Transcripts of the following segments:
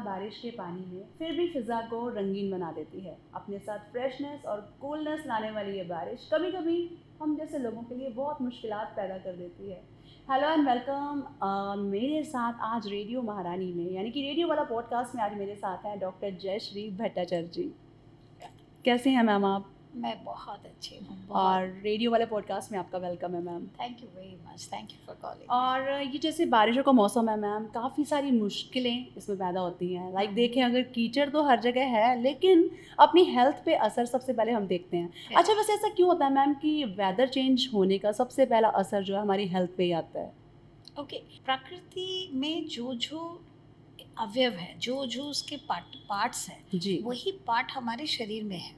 बारिश के पानी में, फिर भी फ़िज़ा को रंगीन बना देती है। अपने साथ फ्रेशनेस और कूलनेस लाने वाली ये बारिश कभी कभी हम जैसे लोगों के लिए बहुत मुश्किलात पैदा कर देती है। Hello and welcome. मेरे साथ आज रेडियो महारानी में यानी कि रेडियो वाला पॉडकास्ट में आज मेरे साथ हैं डॉक्टर जयश्री भट्टाचार्य जी। कैसे हैं मैम आप? मैं बहुत अच्छी हूँ। और रेडियो वाले पॉडकास्ट में आपका वेलकम है ma'am. Thank you very much, thank you for calling. और ये जैसे बारिशों का मौसम है मैम, काफ़ी सारी मुश्किलें इसमें पैदा होती हैं। लाइक देखें, अगर कीचड़ तो हर जगह है, लेकिन अपनी हेल्थ पे असर सबसे पहले हम देखते हैं। अच्छा, वैसे ऐसा क्यों होता है मैम कि वेदर चेंज होने का सबसे पहला असर जो है हमारी हेल्थ पे ही आता है? ओके, प्रकृति में जो जो अवयव है, जो जो उसके पार्ट्स हैं, जी। वही पार्ट हमारे शरीर में है।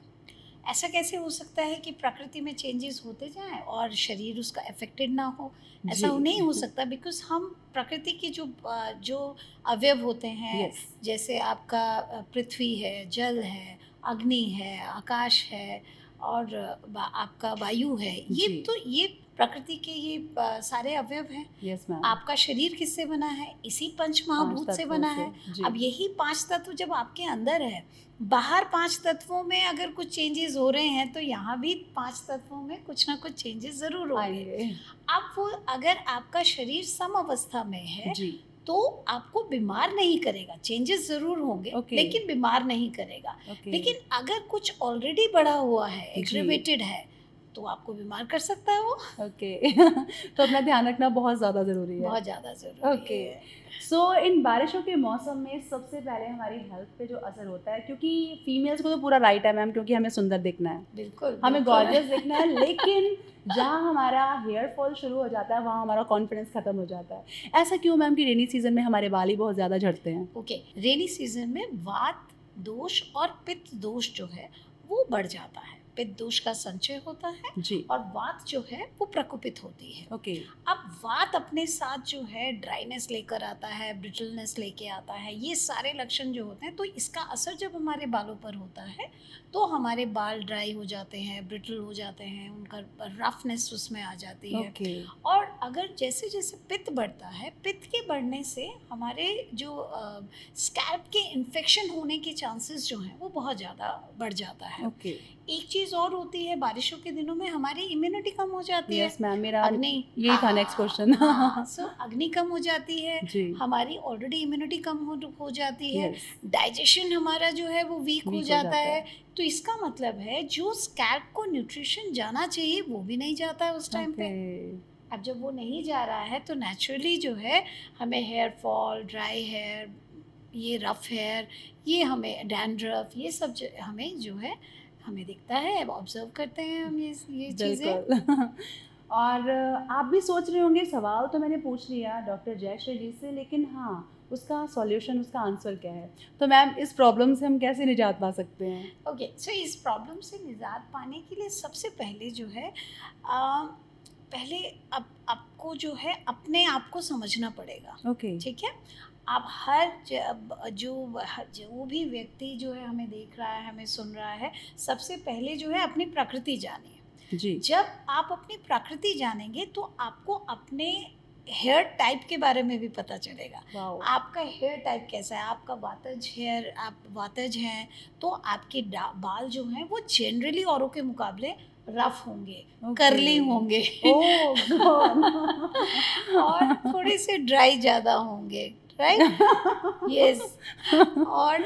ऐसा कैसे हो सकता है कि प्रकृति में चेंजेस होते जाएं और शरीर उसका अफेक्टेड ना हो? ऐसा जी। नहीं हो सकता, बिकॉज हम प्रकृति के जो अवयव होते हैं, Yes. जैसे आपका पृथ्वी है, जल है, अग्नि है, आकाश है और आपका वायु है, जी। ये प्रकृति के ये सारे अवयव हैं। Yes ma'am. आपका शरीर किससे बना है? इसी पंच महाभूत से तत्वों बना से, है। जी। अब यही 5 तत्व जब आपके अंदर है, बाहर 5 तत्वों में अगर कुछ चेंजेस हो रहे हैं तो यहाँ भी 5 तत्वों में कुछ ना कुछ चेंजेस ज़रूर होंगे। आएंगे। अब वो अगर आपका शरीर सम अवस्था में है जी। तो आपको बीमार नहीं करेगा। चेंजेस ज़रूर होंगे, Okay. लेकिन बीमार नहीं करेगा। Okay. लेकिन अगर कुछ ऑलरेडी बढ़ा हुआ है, जी। एग्रीवेटेड है, तो आपको बीमार कर सकता है वो। ओके। तो अपना ध्यान रखना बहुत ज़्यादा ज़रूरी है। बहुत ज़्यादा ज़रूरी ओके। है। सो इन बारिशों के मौसम में सबसे पहले हमारी हेल्थ पे जो असर होता है, क्योंकि फीमेल्स को तो पूरा राइट है मैम, क्योंकि हमें सुंदर दिखना है, बिल्कुल, हमें बिल्कुल। गॉर्जियस दिखना है, लेकिन जहाँ हमारा हेयर फॉल शुरू हो जाता है वहाँ हमारा कॉन्फिडेंस खत्म हो जाता है। ऐसा क्यों मैम कि रेनी सीजन में हमारे बाल ही बहुत ज़्यादा झड़ते हैं? ओके, रेनी सीजन में वात दोष और पित्त दोष जो है वो बढ़ जाता है। पित्त दोष का संचय होता है जी। और वात जो है वो प्रकोपित होती है। ओके। अब वात अपने साथ जो है ड्राइनेस लेकर आता है, ब्रिटलनेस लेके आता है, ये सारे लक्षण जो होते हैं, तो इसका असर जब हमारे बालों पर होता है तो हमारे बाल ड्राई हो जाते हैं, ब्रिटल हो जाते हैं, उनका रफनेस उसमें आ जाती है। ओके। और अगर जैसे जैसे पित्त बढ़ता है, पित्त के बढ़ने से हमारे जो स्कैल्प के इन्फेक्शन होने के चांसेस जो हैं वो बहुत ज़्यादा बढ़ जाता है। ओके। एक चीज़ और होती है, बारिशों के दिनों में हमारी इम्यूनिटी कम हो जाती है। यस मैम, मेरा अग्नि, यही था नेक्स्ट क्वेश्चन। सो अग्नि कम हो जाती है, जी। हमारी ऑलरेडी इम्यूनिटी कम हो जाती है, यस। डाइजेशन हमारा जो है वो वीक हो हो जाता है। तो इसका मतलब है जो स्कैल्प को न्यूट्रिशन जाना चाहिए वो भी नहीं जाता है उस टाइम पे। अब जब वो नहीं जा रहा है तो नेचुरली जो है हमें हेयर फॉल, ड्राई हेयर, ये रफ हेयर, ये हमें डैंड्रफ, ये सब हमें जो है हमें दिखता है, ऑब्जर्व करते हैं हम ये चीज़ें। बिल्कुल। और आप भी सोच रहे होंगे, सवाल तो मैंने पूछ लिया डॉक्टर जयश्री जी से, लेकिन हाँ, उसका सॉल्यूशन, उसका आंसर क्या है? तो मैम, इस प्रॉब्लम से हम कैसे निजात पा सकते हैं? ओके, सो इस प्रॉब्लम से निजात पाने के लिए सबसे पहले जो है पहले आपको जो है अपने आप को समझना पड़ेगा। ओके। ठीक है, आप जो भी व्यक्ति जो है हमें देख रहा है, हमें सुन रहा है, सबसे पहले जो है अपनी प्रकृति जानिए। जी। जब आप अपनी प्रकृति जानेंगे तो आपको अपने हेयर टाइप के बारे में भी पता चलेगा। वाओ। आपका हेयर टाइप कैसा है? आपका वातज हेयर, आप वातज हैं तो आपके बाल जो हैं वो जनरली औरों के मुकाबले रफ होंगे, करली होंगे और थोड़े से ड्राई ज़्यादा होंगे, राइट? यस। और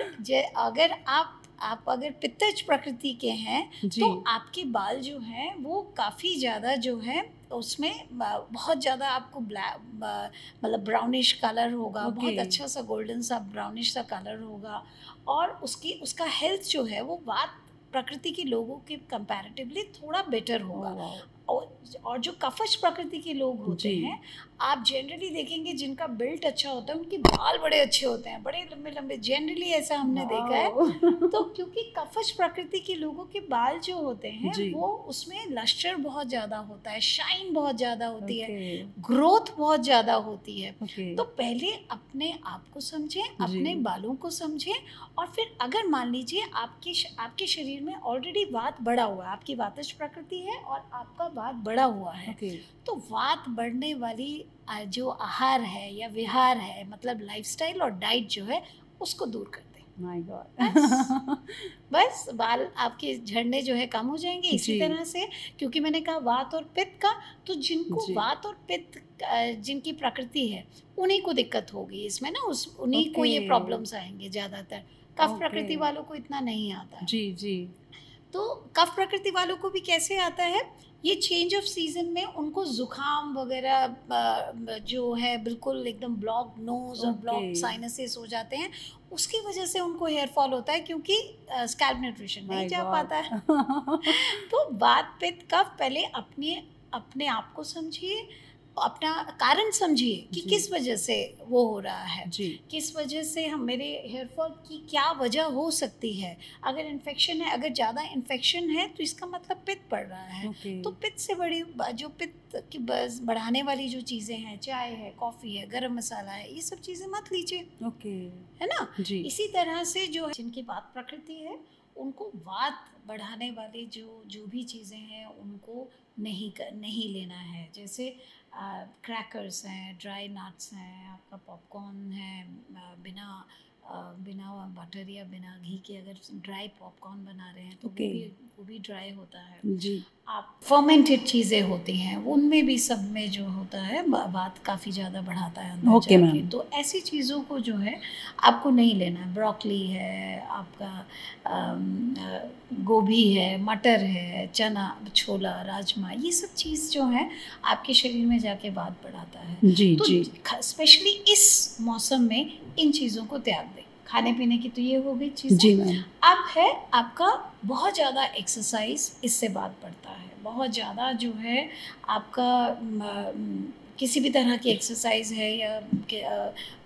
अगर आप अगर पित्तज प्रकृति के हैं तो आपके बाल जो हैं वो काफ़ी ज़्यादा जो है उसमें बहुत ज़्यादा आपको मतलब ब्राउनिश कलर होगा। बहुत अच्छा सा गोल्डन सा ब्राउनिश सा कलर होगा। और उसका हेल्थ जो है वो वात प्रकृति के लोगों के कंपैरेटिवली थोड़ा बेटर होगा। और जो कफश प्रकृति के लोग होते हैं, आप जनरली देखेंगे जिनका बिल्ट अच्छा होता है उनके बाल बड़े अच्छे होते हैं, बड़े लंबे लंबे, जनरली ऐसा हमने देखा है। तो क्योंकि कफश प्रकृति के लोगों के बाल जो होते हैं वो उसमें लश्चर बहुत ज़्यादा होता है, शाइन बहुत ज़्यादा होती है, ग्रोथ बहुत ज़्यादा होती है। तो पहले अपने आप को समझें, अपने बालों को समझें, और फिर अगर मान लीजिए आपके शरीर में ऑलरेडी वात बढ़ा हुआ है, आपकी वातज प्रकृति है और आपका वात बढ़ा हुआ है, तो वात बढ़ने वाली जो आहार है या विहार है, मतलब लाइफस्टाइल और डाइट जो है, उसको दूर कर दें। My God. बस बाल आपके झड़ने जो है कम हो जाएंगे। इसी तरह से, क्योंकि मैंने कहा वात और पित्त का, तो जिनको वात और पित्त जिनकी प्रकृति है उन्हीं को दिक्कत होगी इसमें ना, उन्हीं को ये प्रॉब्लम्स आएंगे ज़्यादातर। कफ प्रकृति वालों को इतना नहीं आता है। जी जी। तो कफ प्रकृति वालों को भी कैसे आता है, ये चेंज ऑफ सीजन में उनको जुकाम वगैरह जो है बिल्कुल एकदम ब्लॉक नोज और ब्लॉक साइनसेस हो जाते हैं, उसकी वजह से उनको हेयर फॉल होता है, क्योंकि स्कैल्प न्यूट्रिशन नहीं जा पाता है। तो वात पित्त कफ, पहले अपने आप को समझिए, अपना कारण समझिए कि किस वजह से वो हो रहा है जी। किस वजह से हम मेरे हेयर फॉल की क्या वजह हो सकती है। अगर इन्फेक्शन है, अगर ज़्यादा इन्फेक्शन है तो इसका मतलब पित्त बढ़ रहा है। तो पित्त से बड़ी जो पित्त की बढ़ाने वाली जो चीज़ें हैं, चाय है, कॉफ़ी है, गरम मसाला है, ये सब चीज़ें मत लीजिए, है ना जी। इसी तरह से जो जिनकी वात प्रकृति है उनको वात बढ़ाने वाली जो भी चीज़ें हैं उनको नहीं लेना है। जैसे क्रैकर्स हैं, ड्राई नट्स हैं, आपका पॉपकॉर्न है, बिना बटर या बिना घी के अगर ड्राई पॉपकॉर्न बना रहे हैं तो वो भी ड्राई होता है जी। आप फर्मेंटेड चीज़ें होती हैं उनमें भी, सब में जो होता है बात काफ़ी ज़्यादा बढ़ाता है अंदर जाके। तो ऐसी चीज़ों को जो है आपको नहीं लेना है। ब्रोकली है, आपका गोभी है, मटर है, चना, छोला, राजमा, ये सब चीज़ जो है आपके शरीर में जाके बात बढ़ाता है जी। तो स्पेशली इस मौसम में इन चीज़ों को त्याग दें। खाने पीने की तो ये हो गई चीज़ जी। अब है आपका बहुत ज़्यादा एक्सरसाइज, इससे बात बढ़ता है। बहुत ज़्यादा जो है आपका किसी भी तरह की एक्सरसाइज है या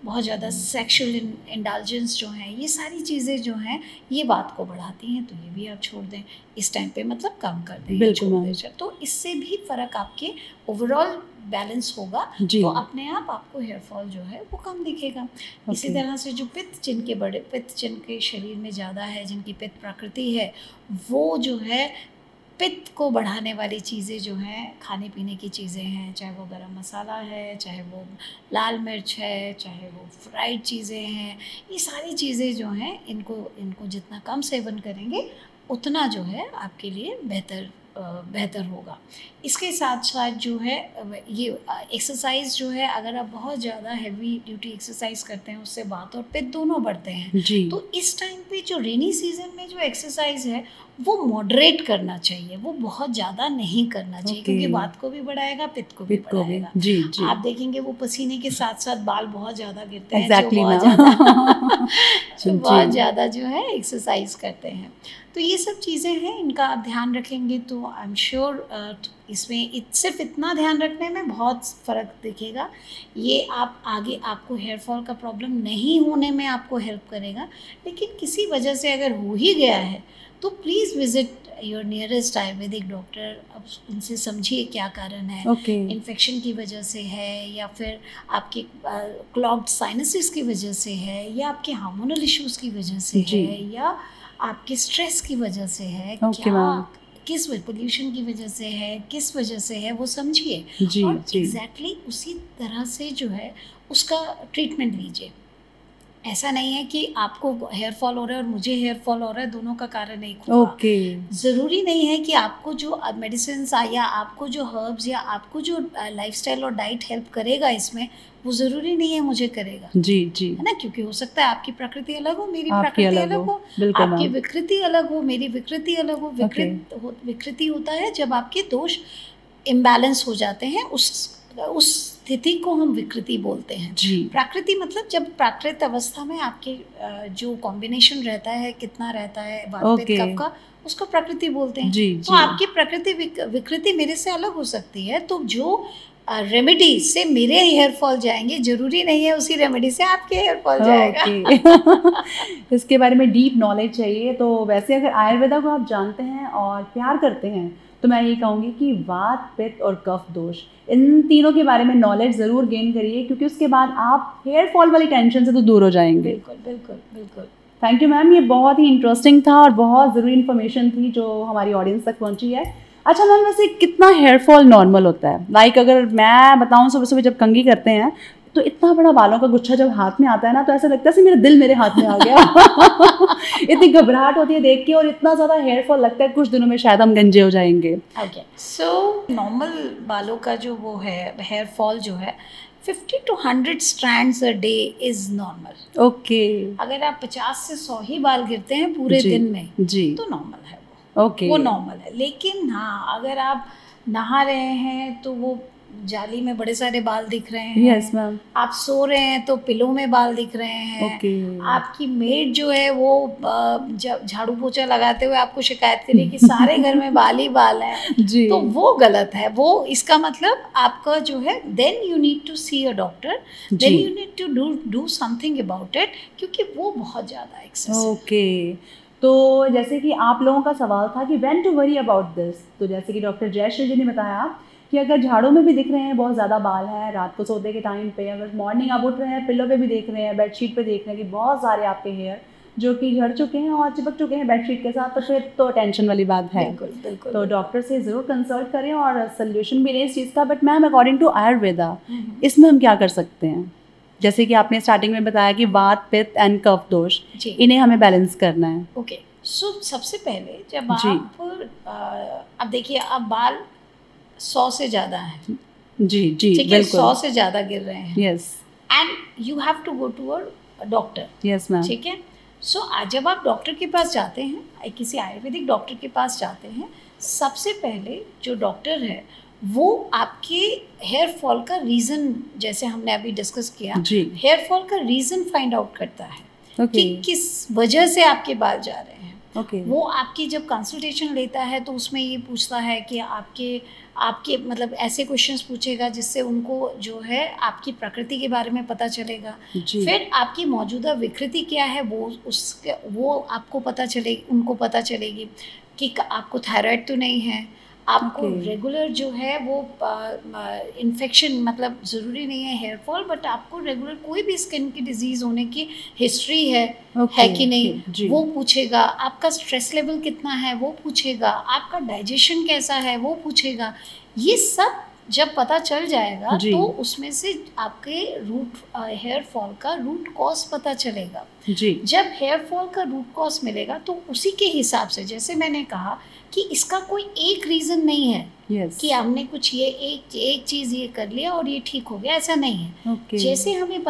बहुत ज़्यादा सेक्सुअल इंडल्जेंस जो है, ये सारी चीज़ें जो हैं ये बात को बढ़ाती हैं, तो ये भी आप छोड़ दें इस टाइम पे, मतलब कम कर दें, बिल्कुल। तो इससे भी फ़र्क आपके ओवरऑल बैलेंस होगा, तो अपने आप आपको हेयर फॉल जो है वो कम दिखेगा। इसी तरह से जो पित्त जिनके शरीर में ज़्यादा है, जिनकी पित्त प्रकृति है, वो जो है पित्त को बढ़ाने वाली चीज़ें जो हैं, खाने पीने की चीज़ें हैं, चाहे वो गरम मसाला है, चाहे वो लाल मिर्च है, चाहे वो फ्राइड चीज़ें हैं, ये सारी चीज़ें जो हैं इनको जितना कम सेवन करेंगे उतना जो है आपके लिए बेहतर होगा। इसके साथ साथ जो है ये एक्सरसाइज जो है, अगर आप बहुत ज़्यादा हैवी ड्यूटी एक्सरसाइज करते हैं उससे वात और पित्त दोनों बढ़ते हैं जी। तो इस टाइम पे जो रेनी सीजन में जो एक्सरसाइज है वो मॉडरेट करना चाहिए, वो बहुत ज़्यादा नहीं करना चाहिए, क्योंकि वात को भी बढ़ाएगा, पित्त को भी बढ़ाएगा जी, जी। आप देखेंगे वो पसीने के साथ साथ बाल बहुत ज़्यादा गिरते हैं, जो बहुत ज़्यादा जो है एक्सरसाइज करते हैं। तो ये सब चीज़ें हैं, इनका आप ध्यान रखेंगे तो आई एम श्योर इसमें सिर्फ इतना ध्यान रखने में बहुत फ़र्क दिखेगा। ये आप आगे आपको हेयर फॉल का प्रॉब्लम नहीं होने में आपको हेल्प करेगा। लेकिन किसी वजह से अगर हो ही गया है तो please visit your nearest Ayurvedic doctor. अब उनसे समझिए क्या कारण है, इन्फेक्शन की वजह से है, या फिर आपके क्लॉग्ड साइनसेस की वजह से है, या आपके हार्मोनल इश्यूज़ की वजह से है, या आपके स्ट्रेस की वजह से है, किस पोल्यूशन की वजह से है, किस वजह से है, वो समझिए और एग्जैक्टली उसी तरह से जो है उसका ट्रीटमेंट लीजिए। ऐसा नहीं है कि आपको हेयर फॉल हो रहा है और मुझे हेयर फॉल हो रहा है, दोनों का कारण एक होगा। ज़रूरी नहीं है कि आपको जो मेडिसिन या आपको जो हर्ब्स या आपको जो लाइफस्टाइल और डाइट हेल्प करेगा इसमें, वो ज़रूरी नहीं है मुझे करेगा जी जी, है ना। क्योंकि हो सकता है आपकी प्रकृति अलग हो, मेरी प्रकृति अलग हो, आपकी विकृति अलग हो, मेरी विकृति अलग हो। विकृति होता है जब आपके दोष इम्बैलेंस हो जाते हैं, उस स्थिति को हम विकृति बोलते हैं। प्रकृति मतलब जब प्राकृत अवस्था में आपके जो कॉम्बिनेशन रहता है, कितना रहता है वात पित्त कफ का, उसको प्रकृति बोलते हैं। तो आपकी प्रकृति विकृति मेरे से अलग हो सकती है, तो जो रेमेडी से मेरे हेयर फॉल जाएंगे, जरूरी नहीं है उसी रेमेडी से आपके हेयर फॉल जाएगा। इसके बारे में डीप नॉलेज चाहिए। तो वैसे अगर आयुर्वेदा को आप जानते हैं और प्यार करते हैं तो मैं ये कहूँगी कि वात पित्त और कफ दोष, इन तीनों के बारे में नॉलेज ज़रूर गेन करिए, क्योंकि उसके बाद आप हेयर फॉल वाली टेंशन से तो दूर हो जाएंगे। बिल्कुल बिल्कुल बिल्कुल। थैंक यू मैम, ये बहुत ही इंटरेस्टिंग था और बहुत ज़रूरी इन्फॉर्मेशन थी जो हमारी ऑडियंस तक पहुंची है। अच्छा मैम, वैसे कितना हेयर फॉल नॉर्मल होता है? लाइक अगर मैं बताऊं, सुबह सुबह जब कंघी करते हैं तो इतना बड़ा बालों का गुच्छा जब हाथ में आता है ना, तो ऐसा लगता है कि मेरा दिल मेरे हाथ में आ गया। इतनी घबराहट होती है देख के, और इतना ज़्यादा हेयर फॉल लगता है कुछ दिनों में शायद हम गंजे हो जाएंगे। ओके, सो नॉर्मल बालों का जो वो है हेयर फॉल जो है 50 to 100 strands a day is normal। Okay. अगर आप 50 से 100 ही बाल गिरते हैं पूरे जी, दिन में जी। तो नॉर्मल है वो। ओके। वो नॉर्मल है, लेकिन हाँ अगर आप नहा रहे हैं तो वो जाली में बड़े सारे बाल दिख रहे हैं। Yes ma'am. आप सो रहे हैं तो पिलो में बाल दिख रहे हैं। ओके। आपकी मेड जो है वो जब झाड़ू पोछा लगाते हुए आपको शिकायत करी कि सारे घर में बाल ही बाल हैं, जी। तो वो गलत है। वो इसका मतलब आपका जो है then you need to see a doctor, then you need to do something about it, क्योंकि वो बहुत ज़्यादा एक्सेसिव। ओके। तो जैसे कि आप लोगों का सवाल था कि when to worry about this, तो जैसे कि डॉक्टर जयश्री जी ने बताया कि अगर झाड़ों में भी दिख रहे हैं बहुत ज़्यादा बाल हैं, रात को सोते के टाइम पे, अगर मॉर्निंग आप उठ रहे हैं पिलो पे भी देख रहे हैं, बेडशीट पे देख रहे हैं कि बहुत सारे आपके हेयर जो कि झड़ चुके हैं और चिपक चुके हैं बेडशीट के साथ, तो फिर तो टेंशन वाली बात है। बिल्कुल बिल्कुल। तो डॉक्टर से ज़रूर कंसल्ट करें और सोल्यूशन भी लें इस चीज़ का। But ma'am, according to Ayurveda इसमें हम क्या कर सकते हैं? जैसे कि आपने स्टार्टिंग में बताया कि वात, पित्त एंड कफ दोष, इन्हें हमें बैलेंस करना है। ओके, सो सबसे पहले जब आप देखिए अब बाल 100 से ज़्यादा हैं, जी जी, ठीक है, 100 से ज़्यादा गिर रहे हैं, yes, and you have to go to a doctor. Yes ma'am. ठीक है, सो जब आप डॉक्टर के पास जाते हैं, किसी आयुर्वेदिक डॉक्टर के पास जाते हैं, सबसे पहले जो डॉक्टर है वो आपके हेयर फॉल का रीज़न, जैसे हमने अभी डिस्कस किया, हेयर फॉल का रीज़न फाइंड आउट करता है कि किस वजह से आपके बाल जा रहे हैं। वो आपकी जब कंसल्टेशन लेता है तो उसमें ये पूछता है कि आपके मतलब ऐसे क्वेश्चंस पूछेगा जिससे उनको जो है आपकी प्रकृति के बारे में पता चलेगा। फिर आपकी मौजूदा विकृति क्या है वो आपको पता चलेगी, उनको पता चलेगी कि आपको थायराइड तो नहीं है, आपको रेगुलर जो है वो इन्फेक्शन, मतलब ज़रूरी नहीं है हेयर फॉल, बट आपको रेगुलर कोई भी स्किन की डिजीज़ होने की हिस्ट्री है कि नहीं, वो पूछेगा। आपका स्ट्रेस लेवल कितना है वो पूछेगा, आपका डाइजेशन कैसा है वो पूछेगा। ये सब जब पता चल जाएगा तो उसमें से आपके हेयर फॉल का रूट कॉज पता चलेगा। जब हेयर फॉल का रूट कॉज मिलेगा तो उसी के हिसाब से, जैसे मैंने कहा कि इसका कोई एक रीज़न नहीं है कि हमने कुछ ये एक चीज़ ये कर लिया और ये ठीक हो गया, ऐसा नहीं है। जैसे हमें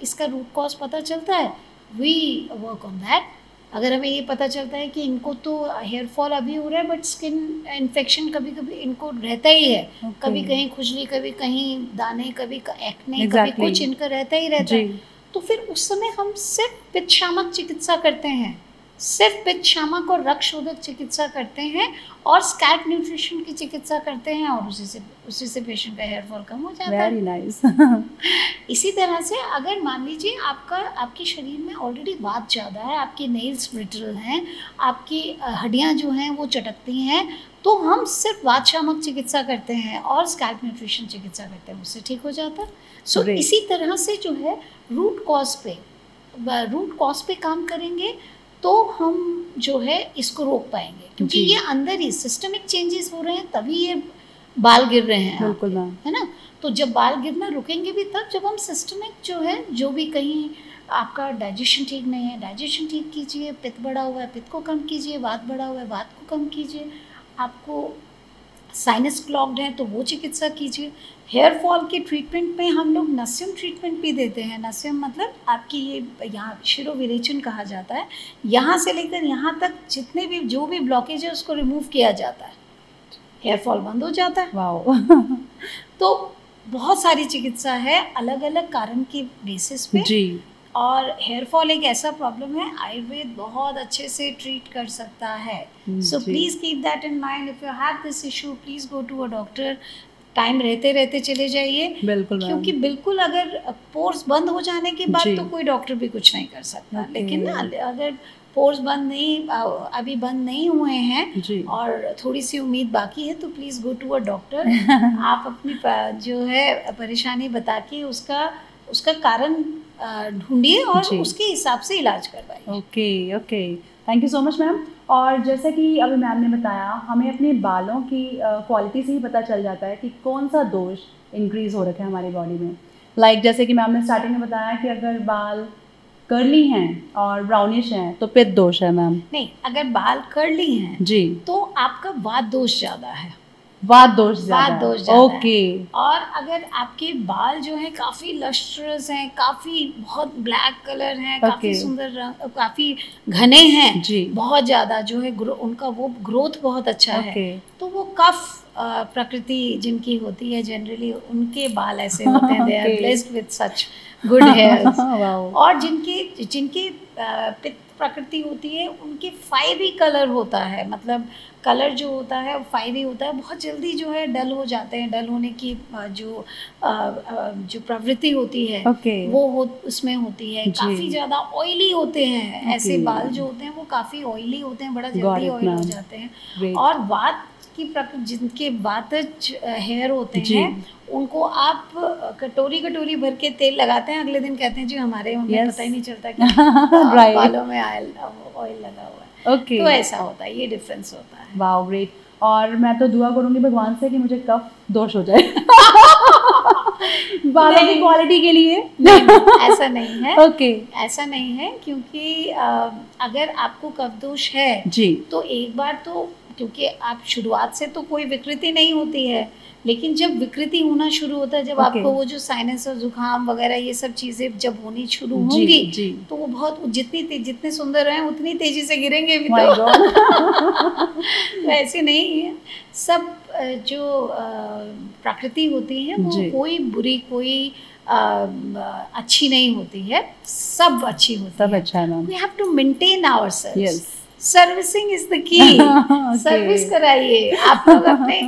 इसका रूट कॉज पता चलता है, वी वर्क ऑन दैट। अगर हमें ये पता चलता है कि इनको तो हेयर फॉल अभी हो रहा है बट स्किन इन्फेक्शन कभी कभी इनको रहता ही है, कभी कहीं खुजली, कभी कहीं दाने, कभी एक्ने, कभी कुछ इनका रहता ही रहता है, तो फिर उस समय हम सिर्फ पित्त शामक चिकित्सा करते हैं, सिर्फ पित्त शामक और रक्त शोधक चिकित्सा करते हैं और स्कैल्प न्यूट्रिशन की चिकित्सा करते हैं, और उसी से पेशेंट का हेयर फॉल कम हो जाता है। Very nice. इसी तरह से अगर मान लीजिए आपके शरीर में ऑलरेडी वात ज़्यादा है, आपके नेल्स ब्रिटल हैं, आपकी हड्डियाँ जो हैं वो चटकती हैं, तो हम सिर्फ वात शामक चिकित्सा करते हैं और स्कैल्प न्यूट्रिशन चिकित्सा करते हैं, उससे ठीक हो जाता है। सो इसी तरह से जो है रूट कॉज पे काम करेंगे तो हम जो है इसको रोक पाएंगे, क्योंकि ये अंदर ही सिस्टमिक चेंजेस हो रहे हैं, तभी ये बाल गिर रहे हैं। बिल्कुल मैम, है ना। तो जब बाल गिरना रुकेंगे भी तब जब हम सिस्टमिक जो है, जो भी कहीं आपका डाइजेशन ठीक नहीं है, डाइजेशन ठीक कीजिए, पित्त बढ़ा हुआ है पित्त को कम कीजिए, वात बढ़ा हुआ है वात को कम कीजिए, आपको साइनस क्लॉग्ड है तो वो चिकित्सा कीजिए। हेयर फॉल के ट्रीटमेंट में हम लोग नस्यम ट्रीटमेंट भी देते हैं। नस्यम मतलब आपकी ये यहाँ शिरोविरेचन कहा जाता है, यहाँ से लेकर यहाँ तक जितने भी जो भी ब्लॉकेज है उसको रिमूव किया जाता है, हेयर फॉल बंद हो जाता है। वाओ। तो बहुत सारी चिकित्सा है अलग अलग कारण के बेसिस पे जी। और हेयर फॉल एक ऐसा प्रॉब्लम है आयुर्वेद बहुत अच्छे से ट्रीट कर सकता है। So please keep that in mind, if you have this issue please go to a doctor. Time रहते रहते चले जाइए, बिल्कुल, क्योंकि बिल्कुल अगर पोर्स बंद हो जाने के बाद तो कोई डॉक्टर भी कुछ नहीं कर सकता। लेकिन ना अगर पोर्स अभी बंद नहीं हुए हैं और थोड़ी सी उम्मीद बाकी है तो please go to a doctor. आप अपनी जो है परेशानी बता के उसका कारण ढूंढिए और उसके हिसाब से इलाज करवाइए। Okay, thank you so much ma'am. और जैसा कि अभी मैम ने बताया, हमें अपने बालों की क्वालिटी से ही पता चल जाता है कि कौन सा दोष इंक्रीज़ हो रखा है हमारी बॉडी में। लाइक जैसे कि मैम ने स्टार्टिंग में बताया कि अगर बाल कर्ली हैं और ब्राउनिश हैं तो पित्त दोष है मैम। नहीं, अगर बाल कर्ली हैं जी तो आपका वात दोष ज़्यादा है। वात दोष ज़्यादा वात है। दोष ज़्यादा ओके। है। और अगर आपके बाल जो है काफ़ी लस्ट्रस हैं, काफ़ी बहुत ब्लैक कलर हैं, काफ़ी Okay. सुंदर रंग, काफ़ी घने हैं जी। बहुत ज़्यादा, जो है उनका वो ग्रोथ बहुत अच्छा है, ओके। तो वो कफ प्रकृति जिनकी होती है जनरली, उनके बाल ऐसे होते हैं। They are Okay. Blessed with such good hairs. Wow. और जिनकी जिनकी पित्त प्रकृति होती है, उनके फायरी कलर होता है, मतलब कलर जो होता है वो फायरी होता है, बहुत जल्दी जो है डल हो जाते हैं। डल होने की जो प्रवृत्ति होती है ओके। वो उसमें होती है। जी। काफ़ी ज़्यादा ऑयली होते हैं। ऐसे Okay. बाल जो होते हैं वो काफ़ी ऑयली होते हैं, बड़ा Got जल्दी it, ऑयल हो ma'am. जाते हैं। Great. और वात की प्रकृति, जिनके वातज हेयर होते जी। हैं, उनको आप कटोरी कटोरी भर के तेल लगाते हैं, अगले दिन कहते हैं जी हमारे हमें Yes. पता ही नहीं चलता कि Right. बालों में ऑयल लगा हुआ है। ओके। तो ऐसा होता है, ये डिफरेंस होता है। Wow great. और मैं तो दुआ करूंगी भगवान से कि मुझे कफ दोष हो जाए बालों की क्वालिटी के लिए। नहीं, ऐसा नहीं है। ओके। ऐसा नहीं है, क्योंकि अगर आपको कफ दोष है जी। तो एक बार तो, क्योंकि आप शुरुआत से तो कोई विकृति नहीं होती है, लेकिन जब विकृति होना शुरू होता है, जब Okay. आपको वो जो साइनस और जुकाम वगैरह ये सब चीज़ें जब होनी शुरू जी, होंगी, जी। तो वो बहुत जितने सुंदर हैं उतनी तेजी से गिरेंगे भी। My तो God. तो ऐसे नहीं है। सब जो प्रकृति होती है वो जी। कोई बुरी, कोई अच्छी नहीं होती है, सब अच्छी होती सब है। अच्छा है ma'am. We have to maintain ourselves. Yes. Servicing is the key. Service कराइए आप लोग, अपने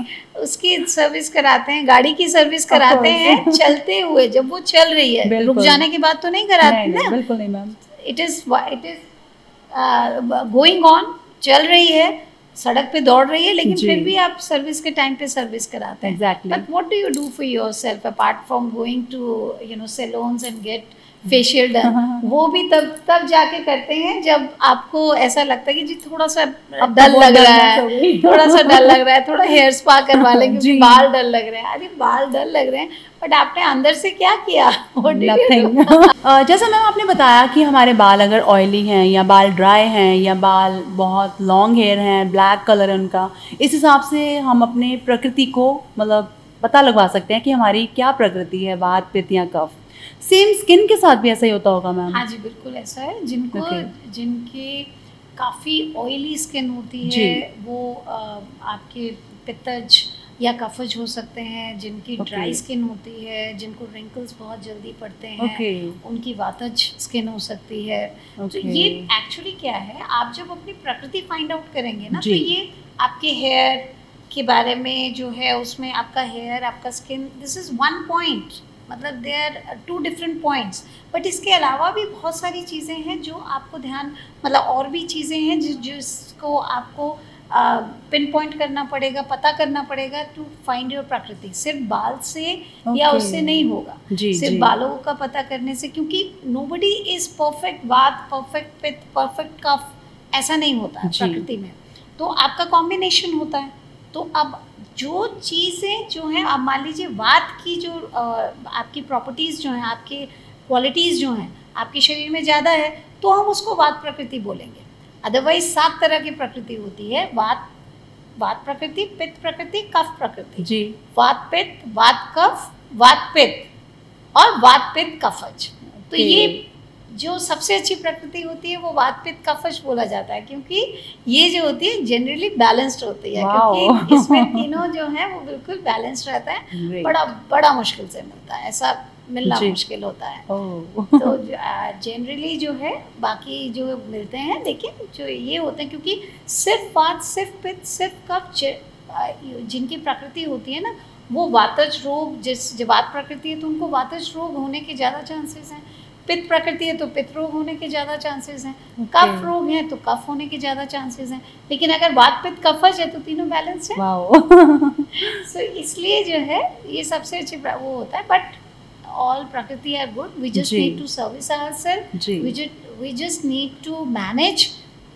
उसकी सर्विस कराते हैं, गाड़ी की सर्विस कराते हैं चलते हुए, जब वो चल रही है, रुक बिल्कुल। जाने के बाद तो नहीं कराते नहीं, ना। बिल्कुल नहीं ma'am. It is going on, चल रही है, सड़क पे दौड़ रही है, लेकिन जी। फिर भी आप सर्विस के टाइम पे सर्विस कराते हैं। Exactly. But what do you do for yourself apart from going to salons and get facial done? वो भी तब जाके करते हैं जब आपको ऐसा लगता है कि जी थोड़ा सा डल लग रहा है, थोड़ा सा डल लग रहा है, थोड़ा हेयर स्पा करवा लेंगे, जी। बाल डल लग रहे हैं। अरे बाल डल लग रहे हैं, बट आपने अंदर से क्या किया? What did you do? Nothing. जैसा मैम आपने बताया कि हमारे बाल अगर ऑयली हैं या बाल ड्राई हैं या बाल बहुत लॉन्ग हेयर हैं, ब्लैक कलर है उनका, इस हिसाब से हम अपने प्रकृति को मतलब पता लगवा सकते हैं कि हमारी क्या प्रकृति है, वात पित्त या कफ। सेम स्किन के साथ भी ऐसा ही होता होगा मैम? हाँ जी, बिल्कुल ऐसा है। जिनके काफ़ी ऑयली स्किन होती जी। है, वो आपके पित्तज या कफज हो सकते हैं। जिनकी Okay. ड्राई स्किन होती है, जिनको रिंकल्स बहुत जल्दी पड़ते हैं, Okay. उनकी वातज स्किन हो सकती है। तो Okay. ये एक्चुअली क्या है, आप जब अपनी प्रकृति फाइंड आउट करेंगे ना, तो जी। ये आपके हेयर के बारे में जो है, उसमें आपका हेयर, आपका skin, this is one point, मतलब they are two different points. But इसके अलावा भी बहुत सारी चीज़ें हैं जो आपको ध्यान, मतलब और भी चीज़ें हैं जिसको आपको पिन पॉइंट करना पड़ेगा, पता करना पड़ेगा टू फाइंड योर प्रकृति। सिर्फ बाल से या Okay. उससे नहीं होगा, जी, सिर्फ जी। बालों का पता करने से, क्योंकि नोबडी इज परफेक्ट वात, परफेक्ट पित्त, परफेक्ट कफ, ऐसा नहीं होता है जी। प्रकृति में। तो आपका कॉम्बिनेशन होता है। तो अब जो चीज़ें जो हैं, अब मान लीजिए वात की जो आपकी प्रॉपर्टीज़ जो हैं, आपके क्वालिटीज़ जो हैं आपके शरीर में ज़्यादा है, तो हम उसको वात प्रकृति बोलेंगे। अदरवाइज 7 तरह की प्रकृति होती है, वात प्रकृति, पित्त प्रकृति, कफ प्रकृति। जी। वात पित्त, वात कफ, वात पित्त और वात पित्त कफज। तो Okay. ये जो सबसे अच्छी प्रकृति होती है वो वात पित्त कफज बोला जाता है, क्योंकि ये जो होती है जनरली बैलेंस्ड होती है। Wow. क्योंकि इसमें तीनों जो है वो बिल्कुल बैलेंस्ड रहता है। Great. बड़ा मुश्किल से मिलता है, ऐसा मिलना जी। मुश्किल होता है। ओह। तो जनरली जो है बाकी जो मिलते हैं, लेकिन जो ये होते हैं, क्योंकि सिर्फ वात, सिर्फ पित्त, सिर्फ कफ जिनकी प्रकृति होती है ना, वो वातज रोग, जब वात प्रकृति है तो उनको वातज रोग होने के ज़्यादा चांसेस हैं। पित्त प्रकृति है तो पित्त रोग होने के ज़्यादा चांसेस हैं। कफ रोग है तो कफ होने के ज़्यादा चांसेस हैं। लेकिन अगर वात पित्त कफज है तो तीनों बैलेंस है। वाओ। सो इसलिए जो है ये सबसे अच्छी वो होता है। But all prakriti are good, we just जी। need to service ourselves, जी। we just need to manage,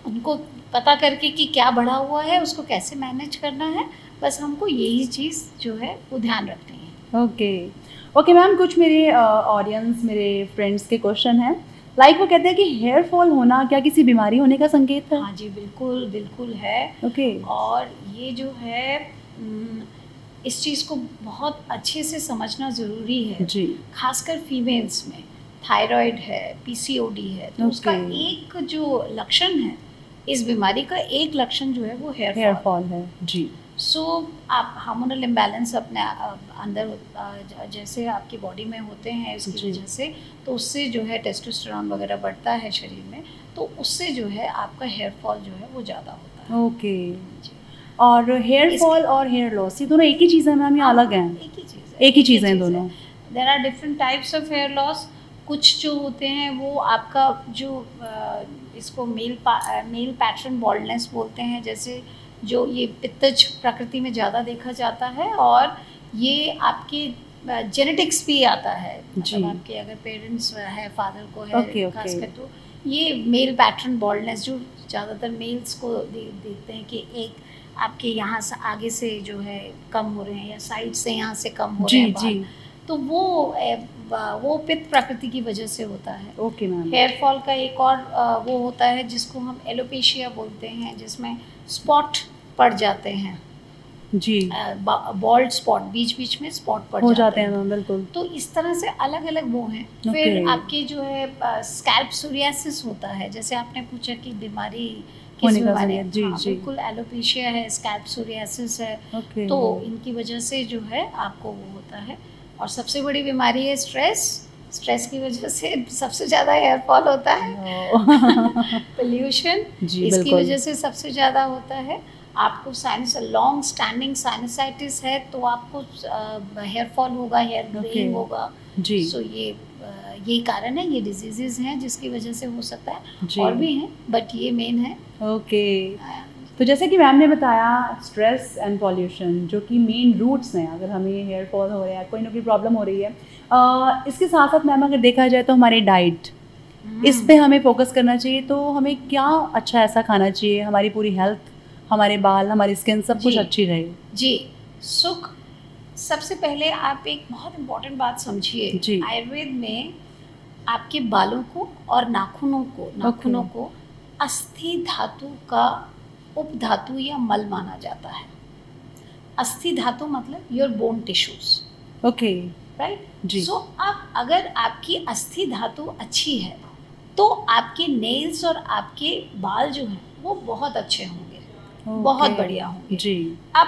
उनको पता करके कि क्या बढ़ा हुआ है, उसको कैसे मैनेज करना है, बस हमको यही चीज़ जो है वो ध्यान रखनी है। ओके ओके मैम, कुछ मेरे ऑडियंस, मेरे फ्रेंड्स के क्वेश्चन हैं, लाइक वो कहते हैं कि हेयर फॉल होना क्या किसी बीमारी होने का संकेत है? हाँ जी, बिल्कुल बिल्कुल है। ओके। और ये जो है इस चीज़ को बहुत अच्छे से समझना ज़रूरी है जी। खासकर फीमेल्स में। थायराइड है, पीसीओडी है, तो उसका एक जो लक्षण है, इस बीमारी का एक लक्षण जो है वो हेयर फॉल है। जी। सो आप हार्मोनल इम्बैलेंस अपने अंदर जैसे आपकी बॉडी में होते हैं इसकी वजह से, तो उससे जो है टेस्टोस्टेरोन वगैरह बढ़ता है शरीर में, तो उससे जो है आपका हेयर फॉल जो है वो ज़्यादा होता है। ओके। और हेयर फॉल और हेयर लॉस ये दोनों एक ही चीज़ है मैम या अलग हैं? एक ही चीज़ है। एक ही चीज़ है दोनों। There are different types of hair loss. कुछ जो होते हैं वो आपका जो इसको मेल पैटर्न बॉल्डनेस बोलते हैं, जैसे जो ये पित्तज प्रकृति में ज़्यादा देखा जाता है, और ये आपके जेनेटिक्स भी आता है, मतलब आपके अगर पेरेंट्स है, फादर को है खासकर, तो ये मेल पैटर्न बॉल्डनेस जो ज़्यादातर मेल्स को देखते हैं कि एक आपके यहाँ से आगे से जो है कम हो रहे हैं या साइड से यहाँ से कम हो रहे हैं बाल, तो वो पित्त प्रकृति की वजह से होता है। Okay ma'am. हेयर फॉल का एक और वो होता है जिसको हम एलोपेशिया बोलते हैं, जिसमें स्पॉट पड़ जाते हैं। जी। बॉल्ड स्पॉट, बीच बीच में स्पॉट पड़ जाते हैं मैम, बिल्कुल। तो इस तरह से अलग अलग वो हैं। फिर आपके जो है स्कैल्प सोरियासिस होता है, जैसे आपने पूछा कि बीमारी किस बीमारी है। जी, हाँ, बिल्कुल एलोपेशिया है, स्कैल्प सोरियासिस है, तो इनकी वजह से जो है आपको वो होता है। और सबसे बड़ी बीमारी है स्ट्रेस की वजह से सबसे ज़्यादा हेयर फॉल होता है। पोल्यूशन, इसकी वजह से सबसे ज़्यादा होता है। आपको लॉन्ग स्टैंडिंग साइनसाइटिस है तो आपको हेयर फॉल होगा, हेयर ग्रेइंग होगा। जी। सो ये कारण है, ये डिजीजेज हैं जिसकी वजह से हो सकता है, और भी हैं बट ये मेन है। ओके। तो जैसे कि मैम ने बताया स्ट्रेस एंड पॉल्यूशन जो कि मेन रूट्स हैं, अगर हमें हेयर फॉल हो रहा है, कोई ना कोई प्रॉब्लम हो रही है, इसके साथ साथ मैम अगर देखा जाए तो हमारी डाइट, इस पे हमें फोकस करना चाहिए। तो हमें क्या अच्छा ऐसा खाना चाहिए हमारी पूरी हेल्थ, हमारे बाल, हमारी स्किन सब कुछ अच्छी रहे? जी। सुख, सबसे पहले आप एक बहुत इम्पोर्टेंट बात समझिए, आयुर्वेद में आपके बालों को और नाखूनों को अस्थि धातु का उपधातु या मल माना जाता है। अस्थि धातु मतलब your bone tissues. Okay, right जी। सो आप अगर आपकी अस्थि धातु अच्छी है तो आपके नेल्स और आपके बाल जो हैं वो बहुत अच्छे होंगे, बहुत बढ़िया होंगे जी। अब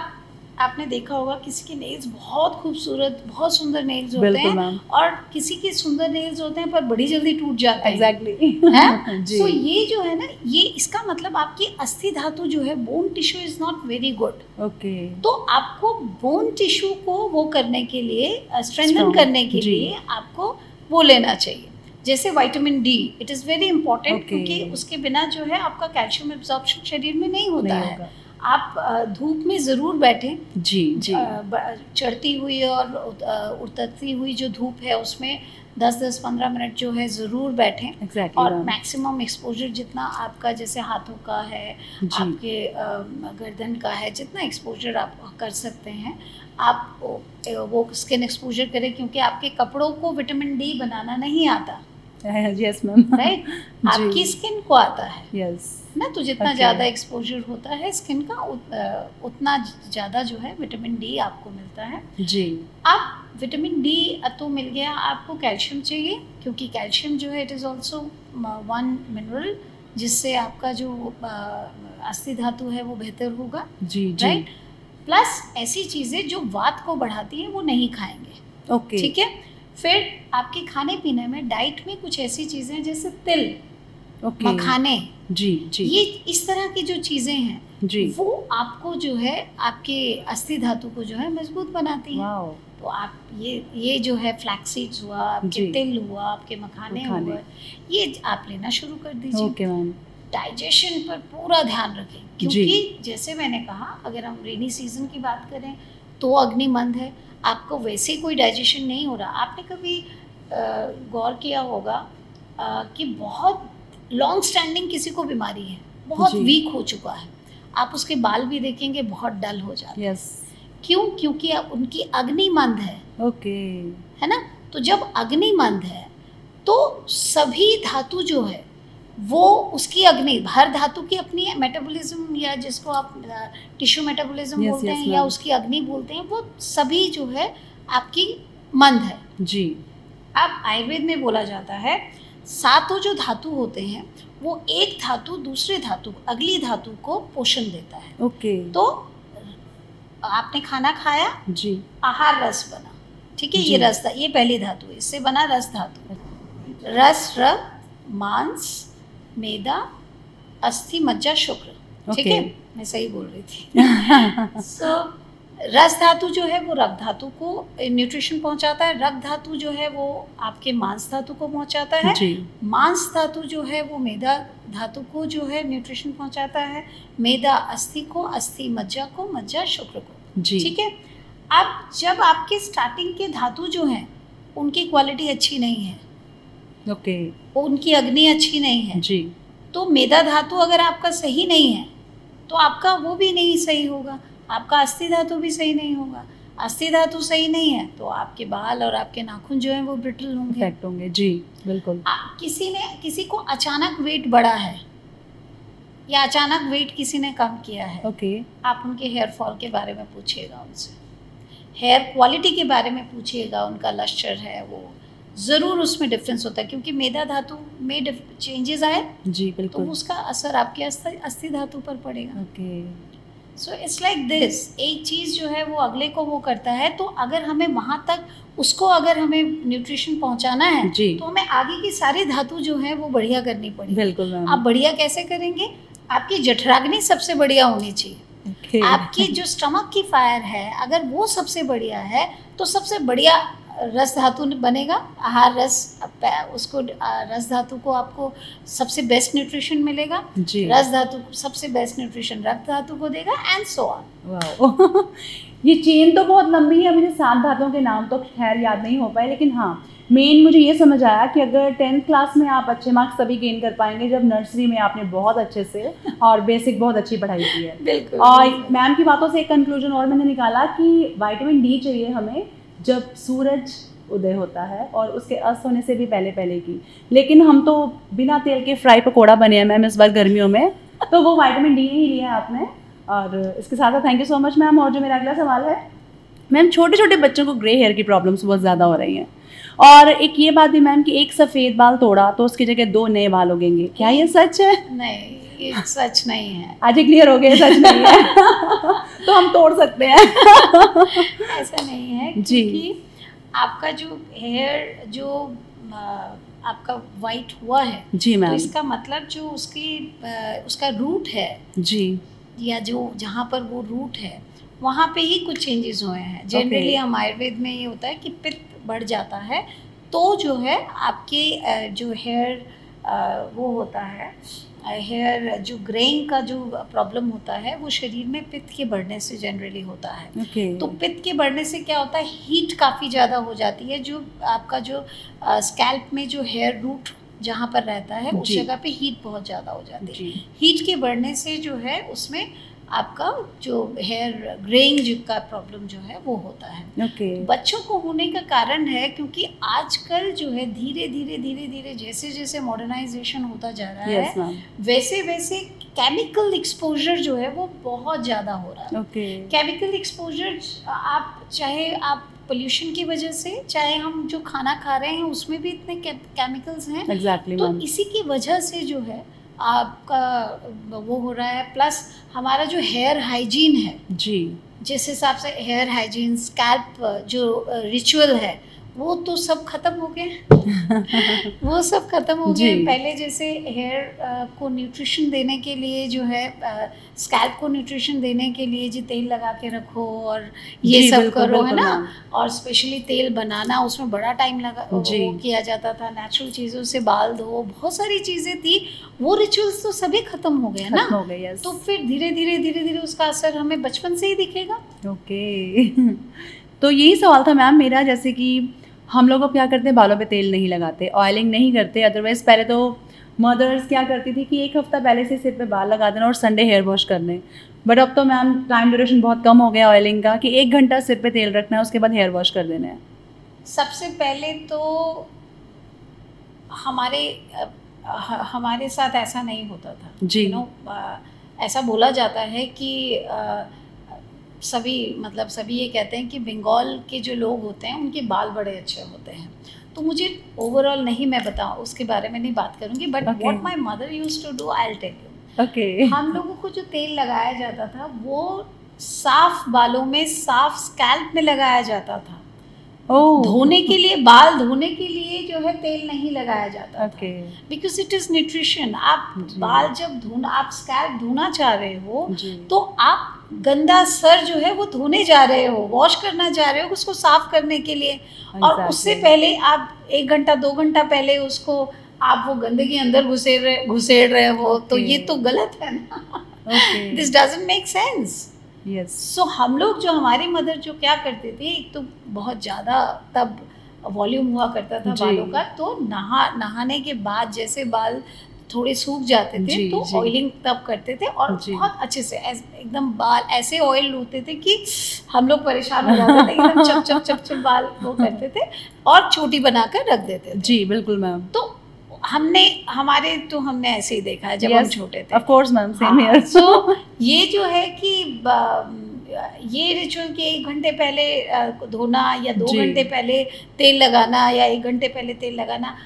आपने देखा होगा किसी के नेल्स बहुत खूबसूरत, बहुत सुंदर नेल्स होते हैं, और किसी के सुंदर नेल्स होते हैं पर बड़ी जल्दी टूट जाते हैं। एग्जैक्टली हैं। सो ये जो है ना, ये इसका मतलब आपकी अस्थि धातु जो है, bone tissue is not very good. Okay. तो आपको बोन टिश्यू को वो करने के लिए, स्ट्रेंथन करने के लिए आपको वो लेना चाहिए, जैसे vitamin D. It is very important, क्योंकि उसके बिना जो है आपका कैल्शियम एब्जॉर्प्शन शरीर में नहीं होता है। आप धूप में ज़रूर बैठें जी। चढ़ती हुई और उतरती हुई जो धूप है उसमें 10-15 मिनट जो है ज़रूर बैठें। और मैक्सिमम एक्सपोजर जितना आपका, जैसे हाथों का है, आपके गर्दन का है, जितना एक्सपोजर आप कर सकते हैं आप वो स्किन एक्सपोजर करें, क्योंकि आपके कपड़ों को विटामिन डी बनाना नहीं आता। Yes ma'am. राइट, आपकी स्किन को आता है। यस ना, तो जितना ज़्यादा एक्सपोजर होता है स्किन का, उतना ज़्यादा जो है विटामिन डी आपको मिलता है जी। अब विटामिन डी तो मिल गया, आपको कैल्शियम चाहिए, क्योंकि कैल्शियम जो है it is also one mineral जिससे आपका जो अस्थि धातु है वो बेहतर होगा जी। राइट, प्लस ऐसी चीज़ें जो वात को बढ़ाती हैं वो नहीं खाएंगे। ओके, ठीक है। फिर आपके खाने पीने में, डाइट में कुछ ऐसी चीज़ें जैसे तिल, मखाने जी जी, ये इस तरह की जो चीज़ें हैं जी, वो आपको जो है आपके अस्थि धातु को जो है मजबूत बनाती हैं। तो आप ये जो है फ्लैक्स सीड्स हुआ, आपके तिल हुआ, आपके मखाने हुआ, ये आप लेना शुरू कर दीजिए। Okay ma'am. डाइजेशन पर पूरा ध्यान रखें, क्योंकि जैसे मैंने कहा, अगर हम रेनी सीजन की बात करें तो अग्निमंद है, आपको वैसे कोई डाइजेशन नहीं हो रहा। आपने कभी गौर किया होगा कि बहुत लॉन्ग स्टैंडिंग किसी को बीमारी है, बहुत वीक हो चुका है, आप उसके बाल भी देखेंगे बहुत डल हो जाते हैं। यस। क्यों? क्योंकि उनकी अग्नि मंद है। ओके। है ना। तो जब अग्नि मंद है तो सभी धातु जो है वो उसकी अग्नि, हर धातु की अपनी मेटाबॉलिज्म या जिसको आप टिश्यू मेटाबॉलिज्म बोलते हैं या उसकी अग्नि बोलते हैं, वो सभी जो है आपकी मंद है जी। अब आयुर्वेद में बोला जाता है सातों जो धातु होते हैं वो एक धातु दूसरे धातु अगली धातु को पोषण देता है। ओके। तो आपने खाना खाया जी, आहार रस बना, ठीक है, ये रस था, ये पहली धातु है, इससे बना रस धातु। रस, रक्त, मांस, मेदा, अस्थि, मज्जा, शुक्र, ठीक है, मैं सही बोल रही थी। सो रस धातु जो है वो रक्त धातु को न्यूट्रिशन पहुंचाता है, रक्त धातु जो है वो आपके मांस धातु को पहुंचाता है, मांस धातु जो है वो मेदा धातु को जो है न्यूट्रिशन पहुंचाता है, मेदा अस्थि को, अस्थि मज्जा को, मज्जा शुक्र को, ठीक है। अब जब आपके स्टार्टिंग के धातु जो हैं उनकी क्वालिटी अच्छी नहीं है, ओके, उनकी अग्नि अच्छी नहीं है जी, तो मेदा धातु अगर आपका सही नहीं है तो आपका वो भी नहीं सही होगा, आपका अस्थि धातु भी सही नहीं होगा। अस्थि धातु सही नहीं है तो आपके बाल और आपके नाखून जो हैं वो ब्रिटल होंगे, जी बिल्कुल। किसी को अचानक वेट बढ़ा है या अचानक वेट किसी ने कम किया है, ओके, आप उनके हेयर फॉल के बारे में पूछिएगा, उनसे हेयर क्वालिटी के बारे में पूछिएगा, उनका लश्चर है वो ज़रूर उसमें डिफरेंस होता है क्योंकि मेदा धातु में चेंजेस आए, जी बिल्कुल, तो उसका असर आपके अस्थि धातु पर पड़ेगा। Okay, so it's like this, एक चीज़ जो है वो अगले को वो करता है, तो अगर हमें वहाँ तक उसको अगर हमें न्यूट्रिशन पहुँचाना है तो हमें आगे की सारी धातु जो है वो बढ़िया करनी पड़ेगी। बिल्कुल, आप बढ़िया कैसे करेंगे? आपकी जठराग्नि सबसे बढ़िया होनी चाहिए, आपकी जो स्टमक की फायर है अगर वो सबसे बढ़िया है तो सबसे बढ़िया रस धातु बनेगा, आहार रस, उसको रस धातु को आपको सबसे बेस्ट न्यूट्रिशन मिलेगा, रस धातु सबसे बेस्ट न्यूट्रिशन रक्त धातु को देगा एंड सो ऑन। ये चेन तो बहुत लंबी है, मुझे 7 धातुओं के नाम तो खैर याद नहीं हो पाए, लेकिन हाँ मेन मुझे ये समझ आया कि अगर 10th क्लास में आप अच्छे मार्क्स तभी गेन कर पाएंगे जब नर्सरी में आपने बहुत अच्छे से और बेसिक बहुत अच्छी पढ़ाई की है। बिल्कुल। और मैम की बातों से एक कंक्लूजन और मैंने निकाला कि विटामिन डी चाहिए हमें जब सूरज उदय होता है और उसके अस्त होने से भी पहले की, लेकिन हम तो बिना तेल के फ्राई पकौड़ा बने हैं मैम इस बार गर्मियों में, तो वो विटामिन डी नहीं लिया आपने। और इसके साथ साथ thank you so much ma'am. और जो मेरा अगला सवाल है मैम, छोटे छोटे बच्चों को ग्रे हेयर की प्रॉब्लम्स बहुत ज़्यादा हो रही हैं, और एक ये बात भी मैम कि एक सफ़ेद बाल तोड़ा तो उसकी जगह 2 नए बाल उगेंगे, क्या ये सच है? नहीं, ये सच नहीं है। आज क्लियर हो गया, सच नहीं है। तो हम तोड़ सकते हैं। ऐसा नहीं है क्योंकि आपका जो हेयर जो आपका वाइट हुआ है, जी मैम, तो इसका मतलब जो उसका रूट है, जी, या जो जहाँ पर वो रूट है वहाँ पे ही कुछ चेंजेस हुए हैं। जनरली हम आयुर्वेद में ये होता है कि पित्त बढ़ जाता है तो जो है आपके जो हेयर वो होता है, हेयर जो ग्रेइंग का जो प्रॉब्लम होता है वो शरीर में पित्त के बढ़ने से जनरली होता है। तो पित्त के बढ़ने से क्या होता है, हीट काफ़ी ज़्यादा हो जाती है, जो आपका जो स्कैल्प में जो हेयर रूट जहाँ पर रहता है उस जगह पे हीट बहुत ज़्यादा हो जाती है। हीट के बढ़ने से जो है उसमें आपका जो हेयर ग्रेइंग का प्रॉब्लम जो है वो होता है। बच्चों को होने का कारण है क्योंकि आजकल जो है धीरे धीरे जैसे जैसे मॉडर्नाइजेशन होता जा रहा है वैसे वैसे केमिकल एक्सपोजर जो है वो बहुत ज़्यादा हो रहा है। केमिकल एक्सपोजर चाहे आप पोल्यूशन की वजह से, चाहे हम जो खाना खा रहे हैं उसमें भी इतने केमिकल्स हैं। तो इसी की वजह से जो है आपका वो हो रहा है। प्लस हमारा जो हेयर हाइजीन है, जी, जिस हिसाब से हेयर हाइजीन, स्कैल्प जो रिचुअल है वो तो सब खत्म हो गए। वो सब खत्म हो गए। पहले जैसे हेयर को न्यूट्रिशन देने के लिए जो है स्कैल्प को न्यूट्रिशन देने के लिए जी तेल लगा के रखो और ये सब करो, है ना, और स्पेशली तेल बनाना उसमें बड़ा टाइम लगा वो किया जाता था। नेचुरल चीज़ों से बाल धो, बहुत सारी चीज़ें थी, वो रिचुअल्स तो सभी खत्म हो गए ना। हो गए, तो फिर धीरे धीरे उसका असर हमें बचपन से ही दिखेगा। ओके। तो यही सवाल था मैम मेरा, जैसे कि हम लोग अब क्या करते हैं, बालों पे तेल नहीं लगाते, ऑयलिंग नहीं करते। अदरवाइज़ पहले तो मदर्स क्या करती थी कि 1 हफ्ता पहले से सिर पे बाल लगा देना और संडे हेयर वॉश करने। बट अब तो मैम टाइम ड्यूरेशन बहुत कम हो गया ऑयलिंग का कि 1 घंटा सिर पे तेल रखना है, उसके बाद हेयर वॉश कर देना है। सबसे पहले तो हमारे साथ ऐसा नहीं होता था जी। ऐसा बोला जाता है कि सभी ये कहते हैं कि बंगाल के जो लोग होते हैं उनके बाल बड़े अच्छे होते हैं। तो मुझे ओवरऑल नहीं, मैं बताऊँ उसके बारे में नहीं बात करूँगी, but what my mother used to do, I will tell you. Okay. हम लोगों को जो तेल लगाया जाता था वो साफ बालों में, साफ स्कैल्प में लगाया जाता था। धोने के लिए, बाल धोने के लिए जो है तेल नहीं लगाया जाता था, बिकॉज इट इज न्यूट्रिशन। आप बाल जब आप स्कैल्प धोना चाह रहे हो तो आप गंदा सर जो है वो धोने जा रहे हो, वॉश करना जा रहे हो उसको साफ करने के लिए। और उससे पहले आप 1 घंटा 2 घंटा पहले उसको आप वो गंदगी अंदर घुसेड़ रहे हो, तो ये तो गलत है ना। This doesn't make sense. Yes. So हम लोग जो, हमारी मदर जो क्या करते थे, एक तो बहुत ज़्यादा तब वॉल्यूम हुआ करता था बालों का, तो नहाने के बाद जैसे बाल थोड़े सूख जाते थे तो ऑयलिंग तब करते थे, और बहुत अच्छे से एकदम बाल ऐसे ऑयल लूते थे कि हम लोग परेशान हो जाते थे, एकदम चप चप चप चप बाल वो करते थे और छोटी बनाकर रख देते थे। जी बिल्कुल मैम। तो हमने ऐसे ही देखा है जब हम छोटे थे। Of course ma'am, same here. So ये जो है कि ये रिचुअल कि 1 घंटे पहले धोना या 2 घंटे पहले तेल लगाना या 1 घंटे पहले तेल लगाना,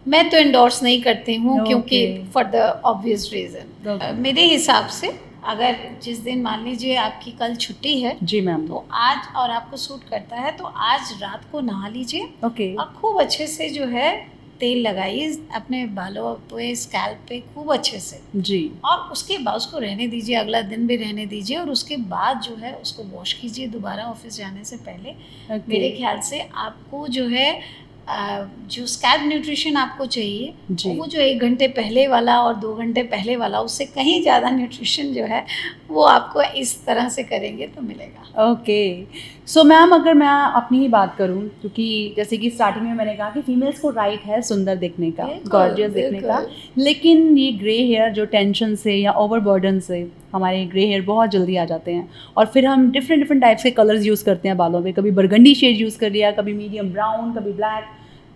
मैं तो इंडोर्स नहीं करती हूँ, क्योंकि फॉर द ऑब्वियस रीज़न मेरे हिसाब से अगर जिस दिन मान लीजिए आपकी कल छुट्टी है, जी मैम, तो आज और आपको सूट करता है तो आज रात को नहा लीजिए और खूब अच्छे से जो है तेल लगाइए अपने बालों पे, स्कैल्प पे खूब अच्छे से जी, और उसके बाद उसको रहने दीजिए, अगला दिन भी रहने दीजिए, और उसके बाद जो है उसको वॉश कीजिए दोबारा ऑफिस जाने से पहले। मेरे ख्याल से आपको जो है जो स्कैल्प न्यूट्रिशन आपको चाहिए वो जो 1 घंटे पहले वाला और 2 घंटे पहले वाला, उससे कहीं ज़्यादा न्यूट्रिशन जो है वो आपको इस तरह से करेंगे तो मिलेगा। ओके। सो मैम, अगर मैं अपनी ही बात करूं, क्योंकि जैसे कि स्टार्टिंग में मैंने कहा कि फीमेल्स को राइट है सुंदर दिखने का, गॉर्जियस दिखने का, लेकिन ये ग्रे हेयर जो टेंशन से या ओवरबर्डन से हमारे ग्रे हेयर बहुत जल्दी आ जाते हैं, और फिर हम डिफरेंट टाइप्स के कलर्स यूज़ करते हैं बालों पे, कभी बरगंडी शेड यूज़ कर लिया, कभी मीडियम ब्राउन, कभी ब्लैक,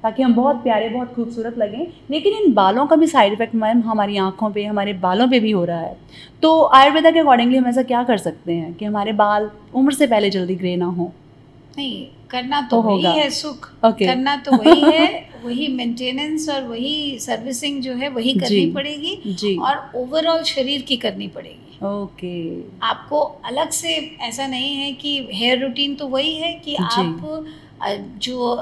ताकि हम बहुत प्यारे, बहुत खूबसूरत लगें। लेकिन इन बालों का भी साइड इफेक्ट मैम हमारी आँखों पे, हमारे बालों पे भी हो रहा है। तो आयुर्वेदा के अकॉर्डिंगली हम ऐसा क्या कर सकते हैं कि हमारे बाल उम्र से पहले जल्दी ग्रे ना हो? नहीं, करना तो वही है सुख, करना तो वही है, वही मेंटेनेंस और वही सर्विसिंग जो है वही करनी पड़ेगी, और ओवरऑल शरीर की करनी पड़ेगी। आपको अलग से ऐसा नहीं है कि हेयर रूटीन तो वही है कि आप जो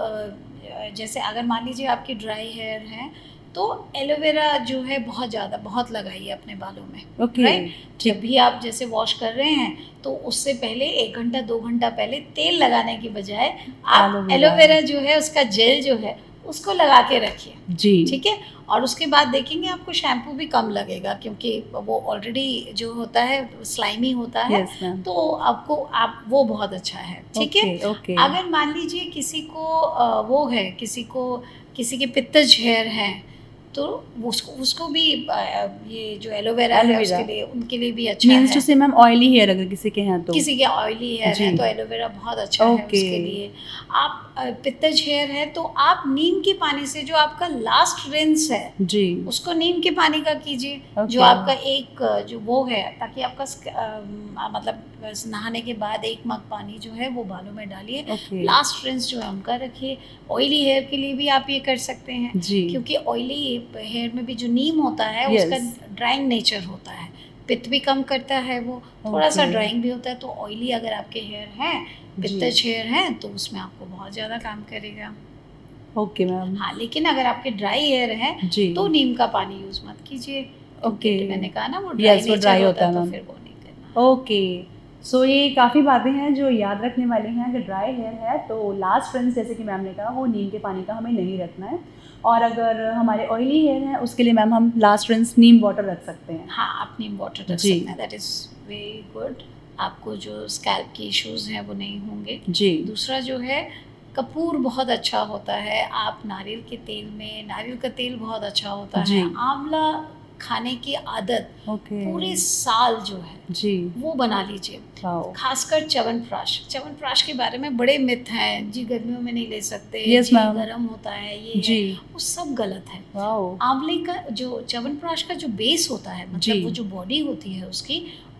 जैसे अगर मान लीजिए आपकी ड्राई हेयर है तो एलोवेरा जो है बहुत लगाइए अपने बालों में, राइट। जब भी आप जैसे वॉश कर रहे हैं तो उससे पहले 1 घंटा 2 घंटा पहले तेल लगाने की बजाय आप एलोवेरा जो है उसका जेल जो है उसको लगा के रखिए, ठीक है। और उसके बाद देखेंगे आपको शैम्पू भी कम लगेगा, क्योंकि वो ऑलरेडी जो होता है स्लाइमी होता है, तो आपको वो बहुत अच्छा है, ठीक है। अगर मान लीजिए किसी को वो है, किसी के पित्तज हेयर है, तो उसको भी ये जो एलोवेरा है उसके लिए, उनके लिए भी अच्छा है। जैसे मैम ऑयली हेयर अगर किसी के हैं तो, किसी के ऑयली हेयर है तो एलोवेरा बहुत अच्छा है उसके लिए। आप पित्तज हेयर है तो आप नीम के पानी से, जो आपका लास्ट रिंस है जी, उसको नीम के पानी का कीजिए, जो आपका एक जो वो है, ताकि आपका मतलब नहाने के बाद 1 मग पानी जो है वो बालों में डालिए, लास्ट रिंस जो है उनका रखिए। ऑयली हेयर के लिए भी आप ये कर सकते हैं, क्योंकि ऑयली हेयर में भी जो नीम होता है उसका ड्राइंग नेचर होता है, पित्त भी कम करता है, वो थोड़ा सा ड्राइंग भी होता है। तो ऑयली अगर आपके हेयर हैं, पित्तज हेयर हैं, तो उसमें आपको बहुत ज़्यादा काम करेगा। Okay ma'am. हाँ, लेकिन अगर आपके ड्राई हेयर हैं तो नीम का पानी यूज़ मत कीजिए, मैंने कहा ना वो ड्राई होता है तो फिर वो नहीं करना। ओके, सो ये काफ़ी बातें हैं जो याद रखने वाली हैं। अगर ड्राई हेयर है तो लास्ट रिंस, जैसे कि मैम ने कहा, वो नीम के पानी का हमें नहीं रखना है, और अगर हमारे ऑयली हेयर है उसके लिए मैम हम लास्ट रिंस नीम वाटर रख सकते हैं। हाँ, आप नीम वाटर रख सकते हैं, दैट इज़ वेरी गुड। आपको जो स्कैल्प की इश्यूज़ हैं वो नहीं होंगे जी। दूसरा जो है, कपूर बहुत अच्छा होता है, आप नारियल के तेल में, नारियल का तेल बहुत अच्छा होता है, आंवला खाने की आदत ओके पूरे साल जो है जी वो बना लीजिए। वाओ खासकर च्यवनप्राश के बारे में बड़े मिथ हैं जी, गर्मियों में नहीं ले सकते Yes, जी, ma'am. गर्म होता है ये जी है, वो सब गलत है। वाओ आंवले का जो च्यवनप्राश का जो बेस होता है, जी। मतलब वो जो बॉडी होती है उसकी,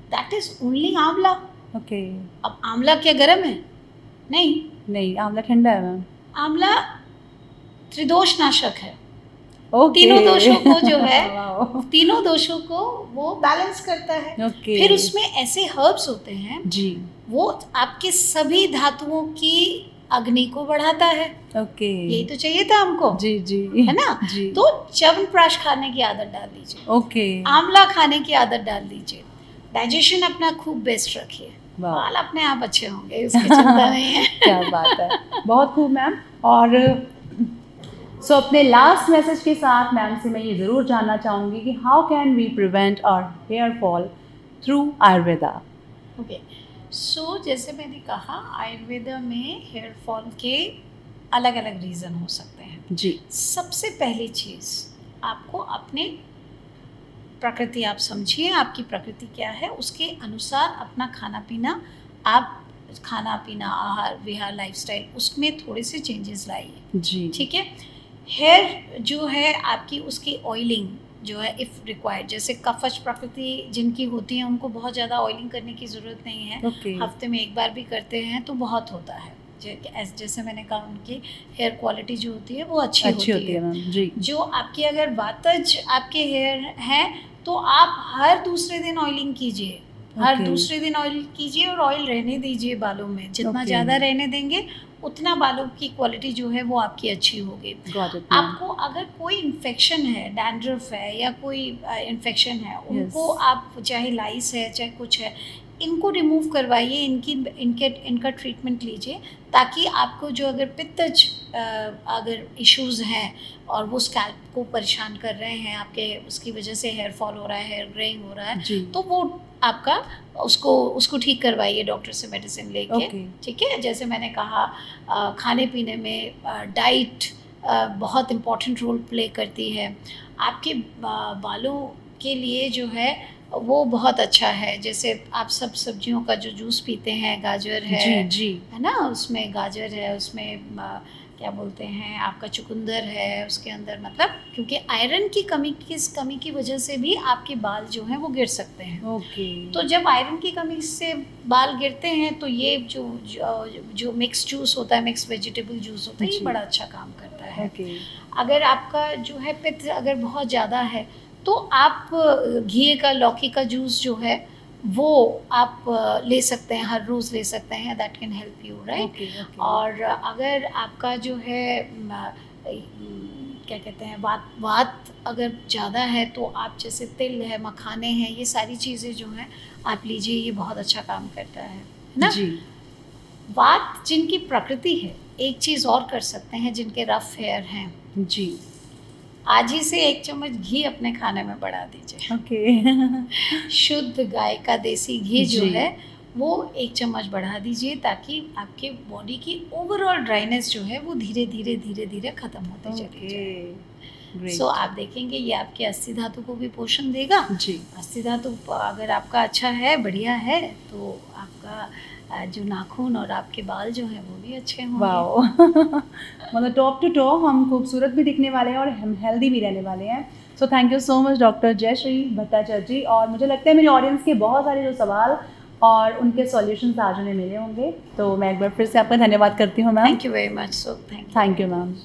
दैट इज ओनली आंवला। ओके अब आंवला क्या गर्म है? नहीं, नहीं आंवला ठंडा है मैम आंवला त्रिदोष नाशक है। ओके तीनों दोषों को जो है वाओ तीनों दोषों को वो बैलेंस करता है। ओके फिर उसमें ऐसे हर्ब्स होते हैं जी वो आपके सभी धातुओं की अग्नि को बढ़ाता है। ओके यही तो चाहिए था हमको, जी जी है ना? जी तो च्यवनप्राश खाने की आदत डाल लीजिए, ओके आंवला खाने की आदत डाल लीजिए, डाइजेशन अपना खूब बेस्ट रखिए, वाह बाल अपने आप अच्छे होंगे, उसकी चिंता नहीं है। क्या बात है, बहुत खूब मैम। और सो अपने लास्ट मैसेज के साथ मैम से मैं ये ज़रूर जानना चाहूँगी कि how can we prevent our hair fall through Ayurveda. Okay, so जैसे मैंने कहा आयुर्वेदा में हेयर फॉल के अलग अलग रीज़न हो सकते हैं। जी सबसे पहली चीज़, आपको अपने प्रकृति आप समझिए, आपकी प्रकृति क्या है, उसके अनुसार अपना खाना पीना आहार विहार लाइफस्टाइल उसमें थोड़े से चेंजेस लाइए। जी ठीक है, हेयर जो है आपकी उसकी ऑयलिंग जो है इफ़ रिक्वायर्ड, जैसे कफज प्रकृति जिनकी होती है उनको बहुत ज़्यादा ऑयलिंग करने की ज़रूरत नहीं है, ओके हफ्ते में एक बार भी करते हैं तो बहुत होता है। जैसे मैंने कहा उनकी हेयर क्वालिटी जो होती है वो अच्छी अच्छी होती है। मैम जी जो आपकी अगर वातज आपके हेयर हैं तो आप हर दूसरे दिन ऑयलिंग कीजिए, हर Okay. दूसरे दिन ऑयल कीजिए और ऑयल रहने दीजिए बालों में। जितना Okay. ज़्यादा रहने देंगे उतना बालों की क्वालिटी जो है वो आपकी अच्छी होगी। Got it, ma'am. आपको अगर कोई इन्फेक्शन है, डैंड्रफ है या कोई इन्फेक्शन है, उनको आप चाहे लाइस है चाहे कुछ है, इनको रिमूव करवाइए, इनका ट्रीटमेंट लीजिए, ताकि आपको जो अगर पित्तज अगर इश्यूज़ हैं और वो स्कैल्प को परेशान कर रहे हैं आपके, उसकी वजह से हेयर फॉल हो रहा है, हेयर ग्रेइंग हो रहा है, जी तो वो आपका उसको ठीक करवाइए डॉक्टर से मेडिसिन लेके। Okay. ठीक है, जैसे मैंने कहा खाने पीने में डाइट बहुत इम्पोर्टेंट रोल प्ले करती है। आपके बालों के लिए जो है वो बहुत अच्छा है। जैसे आप सब सब्जियों का जो जूस पीते हैं, गाजर है, जी जी है ना, उसमें गाजर है, उसमें क्या बोलते हैं आपका चुकंदर है उसके अंदर, मतलब क्योंकि आयरन की कमी की वजह से भी आपके बाल जो हैं वो गिर सकते हैं। ओके तो जब आयरन की कमी से बाल गिरते हैं तो ये जो मिक्स जूस होता है, मिक्स वेजिटेबल जूस होता है, ये जी। बड़ा अच्छा काम करता है। ओके अगर आपका जो है पित्त अगर बहुत ज़्यादा है तो आप घी का, लौकी का जूस जो है वो आप ले सकते हैं, हर रोज़ ले सकते हैं, that can help you, right. Okay okay और अगर आपका जो है क्या कहते हैं वात अगर ज़्यादा है तो आप जैसे तिल है, मखाने हैं, ये सारी चीज़ें जो हैं आप लीजिए, ये बहुत अच्छा काम करता है ना। जी वात जिनकी प्रकृति है, एक चीज़ और कर सकते हैं, जिनके रफ हेयर हैं, जी आज ही से 1 चम्मच घी अपने खाने में बढ़ा दीजिए। ओके शुद्ध गाय का देसी घी जो जी। है वो 1 चम्मच बढ़ा दीजिए, ताकि आपके बॉडी की ओवरऑल ड्राइनेस जो है वो धीरे धीरे खत्म होती चली जाए। ग्रेट सो आप देखेंगे ये आपके अस्थि धातु को भी पोषण देगा। जी अस्थि धातु अगर आपका अच्छा है, बढ़िया है, तो आपका जो नाखून और आपके बाल जो हैं वो भी अच्छे होंगे। वाओ मतलब टॉप टू टॉप हम खूबसूरत भी दिखने वाले हैं और हम हेल्दी भी रहने वाले हैं। So thank you so much doctor Jayashree Bhattacharya ji. और मुझे लगता है मेरे ऑडियंस के बहुत सारे जो सवाल और उनके सॉल्यूशंस आज उन्हें मिले होंगे, तो मैं एक बार फिर से आपका धन्यवाद करती हूँ ma'am. Thank you very much. So thank you thank you ma'am.